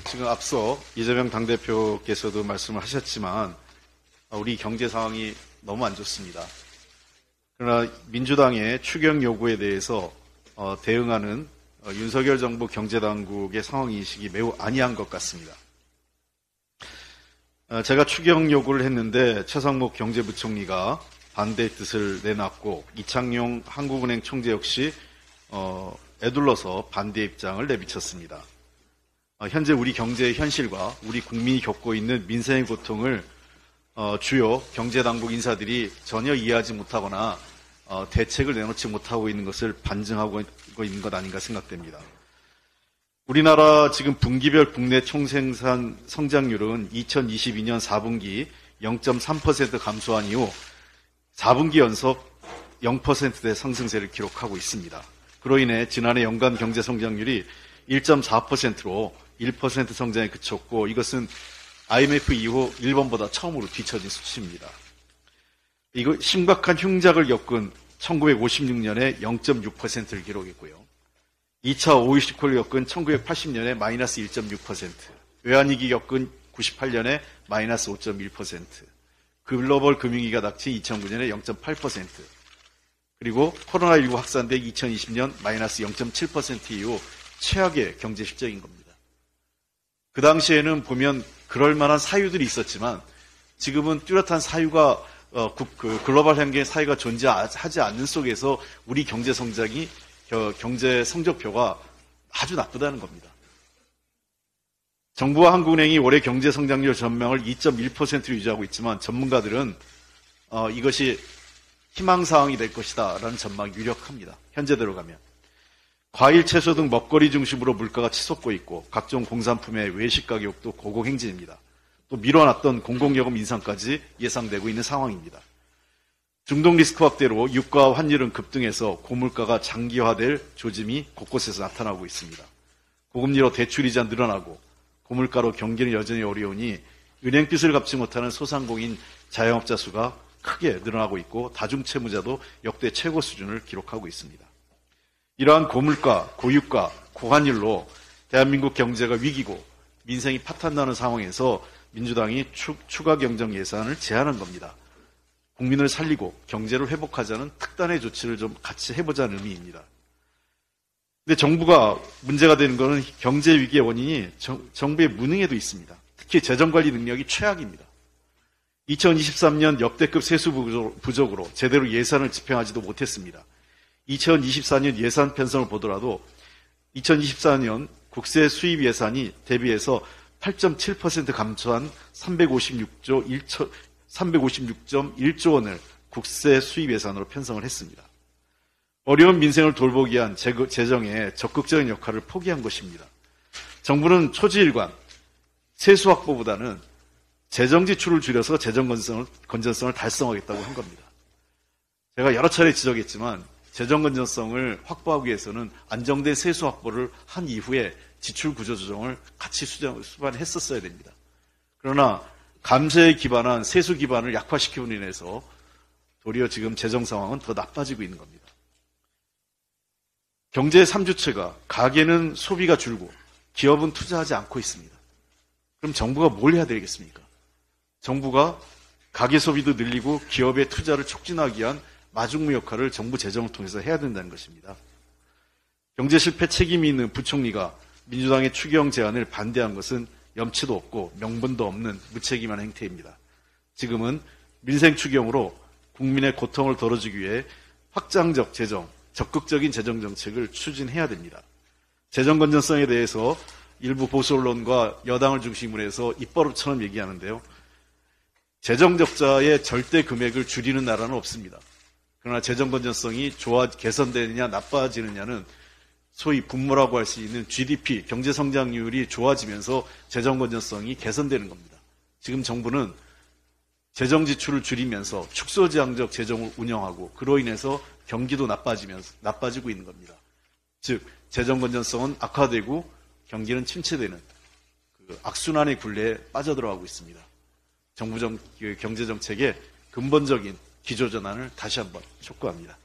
지금 앞서 이재명 당대표께서도 말씀을 하셨지만 우리 경제 상황이 너무 안 좋습니다. 그러나 민주당의 추경 요구에 대해서 대응하는 윤석열 정부 경제당국의 상황인식이 매우 안이한 것 같습니다. 제가 추경 요구를 했는데 최상목 경제부총리가 반대의 뜻을 내놨고 이창용 한국은행 총재 역시 애둘러서 반대 입장을 내비쳤습니다. 현재 우리 경제의 현실과 우리 국민이 겪고 있는 민생의 고통을 주요 경제당국 인사들이 전혀 이해하지 못하거나 대책을 내놓지 못하고 있는 것을 반증하고 있는 것 아닌가 생각됩니다. 우리나라 지금 분기별 국내 총생산 성장률은 2022년 4분기 0.3% 감소한 이후 4분기 연속 0%대 상승세를 기록하고 있습니다. 그로 인해 지난해 연간 경제 성장률이 1.4%로 1% 성장에 그쳤고 이것은 IMF 이후 일본보다 처음으로 뒤처진 수치입니다. 이거 심각한 흉작을 겪은 1956년에 0.6%를 기록했고요. 2차 오이시콜을 겪은 1980년에 마이너스 1.6%, 외환위기 겪은 98년에 마이너스 5.1%, 글로벌 금융위기가 닥친 2009년에 0.8%, 그리고 코로나19 확산된 2020년 마이너스 0.7% 이후 최악의 경제 실적인 겁니다. 그 당시에는 보면 그럴 만한 사유들이 있었지만 지금은 뚜렷한 사유가 글로벌 현계의 사유가 존재하지 않는 속에서 우리 경제 성장이 경제 성적표가 아주 나쁘다는 겁니다. 정부와 한국은행이 올해 경제 성장률 전망을 2.1%로 유지하고 있지만 전문가들은 이것이 희망사항이 될 것이다 라는 전망이 유력합니다. 현재대로 가면. 과일, 채소 등 먹거리 중심으로 물가가 치솟고 있고 각종 공산품의 외식 가격도 고공행진입니다. 또 미뤄놨던 공공요금 인상까지 예상되고 있는 상황입니다. 중동 리스크 확대로 유가와 환율은 급등해서 고물가가 장기화될 조짐이 곳곳에서 나타나고 있습니다. 고금리로 대출이자 늘어나고 고물가로 경기는 여전히 어려우니 은행빚을 갚지 못하는 소상공인 자영업자 수가 크게 늘어나고 있고 다중채무자도 역대 최고 수준을 기록하고 있습니다. 이러한 고물가, 고유가, 고환율로 대한민국 경제가 위기고 민생이 파탄나는 상황에서 민주당이 추가 경정 예산을 제안한 겁니다. 국민을 살리고 경제를 회복하자는 특단의 조치를 좀 같이 해보자는 의미입니다. 근데 정부가 문제가 되는 것은 경제 위기의 원인이 정부의 무능에도 있습니다. 특히 재정관리 능력이 최악입니다. 2023년 역대급 세수 부족으로 제대로 예산을 집행하지도 못했습니다. 2024년 예산 편성을 보더라도 2024년 국세 수입 예산이 대비해서 8.7% 감소한 356.1조 원을 국세 수입 예산으로 편성을 했습니다. 어려운 민생을 돌보기 위한 재정의 적극적인 역할을 포기한 것입니다. 정부는 초지일관, 세수 확보보다는 재정 지출을 줄여서 재정 건전성을 달성하겠다고 한 겁니다. 제가 여러 차례 지적했지만 재정 건전성을 확보하기 위해서는 안정된 세수 확보를 한 이후에 지출 구조 조정을 같이 수반했었어야 됩니다. 그러나 감세에 기반한 세수 기반을 약화시킴으로 인해서 도리어 지금 재정 상황은 더 나빠지고 있는 겁니다. 경제 3주체가 가계는 소비가 줄고 기업은 투자하지 않고 있습니다. 그럼 정부가 뭘 해야 되겠습니까? 정부가 가계 소비도 늘리고 기업의 투자를 촉진하기 위한 마중무 역할을 정부 재정을 통해서 해야 된다는 것입니다. 경제 실패 책임이 있는 부총리가 민주당의 추경 제안을 반대한 것은 염치도 없고 명분도 없는 무책임한 행태입니다. 지금은 민생 추경으로 국민의 고통을 덜어주기 위해 확장적 재정, 적극적인 재정 정책을 추진해야 됩니다. 재정 건전성에 대해서 일부 보수 언론과 여당을 중심으로 해서 입버릇처럼 얘기하는데요. 재정 적자의 절대 금액을 줄이는 나라는 없습니다. 그러나 재정 건전성이 개선되느냐 나빠지느냐는 소위 분모라고 할 수 있는 GDP, 경제 성장률이 좋아지면서 재정 건전성이 개선되는 겁니다. 지금 정부는 재정 지출을 줄이면서 축소지향적 재정을 운영하고 그로 인해서 경기도 나빠지고 있는 겁니다. 즉 재정 건전성은 악화되고 경기는 침체되는 그 악순환의 굴레에 빠져들어가고 있습니다. 정부 경제 정책의 근본적인 기조 전환을 다시 한번 촉구합니다.